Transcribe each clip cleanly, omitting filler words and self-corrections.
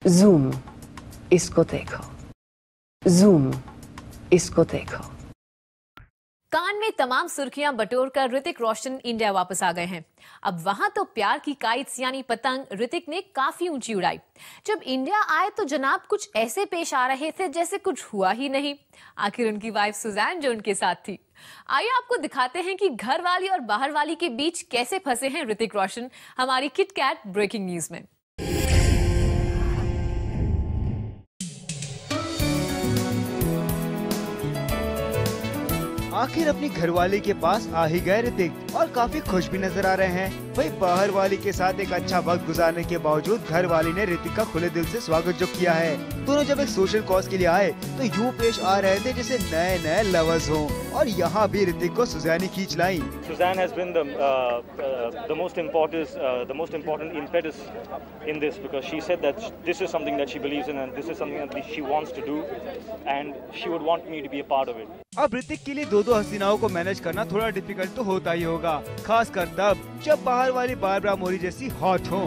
Zoom, इसको देखो। Zoom, इसको देखो। कान में तमाम सुर्खियां बटोरकर ऋतिक रोशन इंडिया वापस आ गए हैं। अब वहां तो प्यार की काइट्स यानी पतंग ऋतिक ने काफी ऊंची उड़ाई। जब इंडिया आए तो जनाब कुछ ऐसे पेश आ रहे थे जैसे कुछ हुआ ही नहीं। आखिर उनकी वाइफ सुजैन जो उनके साथ थी। आइए आपको दिखाते हैं कि घर वाली और बाहर वाली के बीच कैसे फंसे हैं ऋतिक रोशन हमारी किट कैट ब्रेकिंग न्यूज में। आखिर अपनी घरवाली के पास आ ही गए ऋतिक और काफी खुश भी नजर आ रहे हैं। वही बाहर वाली के साथ एक अच्छा वक्त गुजारने के बावजूद घरवाली ने ऋतिक का खुले दिल से स्वागत जो किया है। दोनों जब एक सोशल कॉज के लिए आए तो यूं पेश आ रहे थे जैसे नए नए लवर्स हों और यहाँ भी ऋतिक को सुजैन खींच लाई। Suzanne has been the most important impetus in this because she said that this is something that she believes in and this is something that she wants to do and she would want me to be a part of it. अब ऋतिक के लिए दो हसीनाओं को manage करना थोड़ा difficult तो होता ही होगा, खासकर तब जब बाहर वाली बारबरा मोरी जैसी हॉट हो।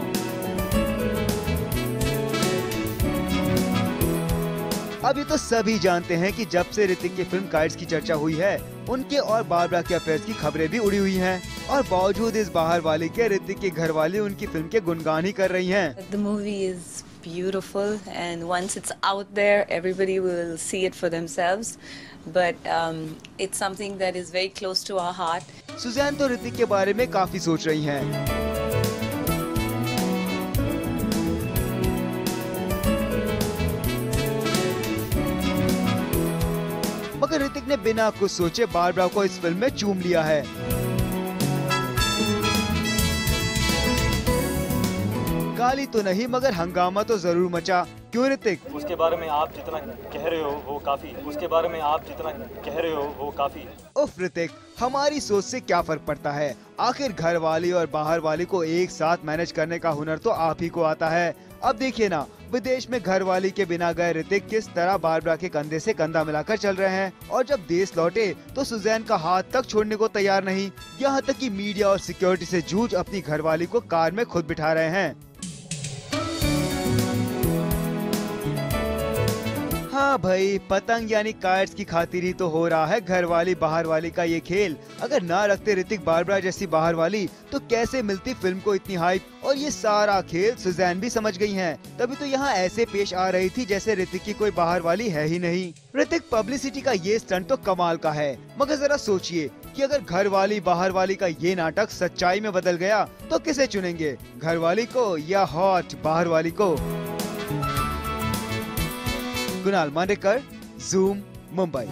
अभी तो सभी जानते हैं कि जब से ऋतिक की फिल्म काइट्स की चर्चा हुई है, उनके और बारबरा के अफेयर्स की खबरें भी उड़ी हुई हैं और बावजूद इस बाहर वाली के ऋतिक की घरवाली उनकी फिल्म के गुणगान ही कर रही हैं। The movie is beautiful and once it's out there everybody will see it for themselves but it's something that is very close to our heart. Sussanne तो ऋतिक के बारे में काफी सोच रही हैं। मगर ऋतिक ने बिना कुछ सोचे बारबरा को इस फिल्म में चूम लिया है। गाली तो नहीं मगर हंगामा तो जरूर मचा। क्यों ऋतिक? उसके बारे में आप जितना कह रहे हो वो काफी। उसके बारे में आप जितना कह रहे हो वो काफी। उफ ऋतिक, हमारी सोच से क्या फर्क पड़ता है? आखिर घर वाली और बाहर वाली को एक साथ मैनेज करने का हुनर तो आप ही को आता है। अब देखिए ना, विदेश में घर वाली के बिना गए ऋतिक किस तरह बारबरा के कंधे से कंधा मिलाकर चल रहे हैं और जब देश लौटे तो सुजैन का हाथ तक छोड़ने को तैयार नहीं। यहाँ तक कि मीडिया और सिक्योरिटी से जूझ अपनी घरवाली को कार में खुद बिठा रहे हैं। हाँ भाई, पतंग यानी काइट्स की खातिर ही तो हो रहा है घर वाली बाहर वाली का ये खेल। अगर ना रखते ऋतिक बारबरा जैसी बाहर वाली तो कैसे मिलती फिल्म को इतनी हाइप। और ये सारा खेल सुजैन भी समझ गई हैं। तभी तो यहाँ ऐसे पेश आ रही थी जैसे ऋतिक की कोई बाहर वाली है ही नहीं। ऋतिक पब्लिसिटी का ये स्टंट तो कमाल का है, मगर जरा सोचिए कि अगर घर वाली बाहर वाली का ये नाटक सच्चाई में बदल गया तो किसे चुनेंगे, घर वाली को या हॉट बाहर वाली को? कुणाल मांडेकर, ज़ूम, मुंबई।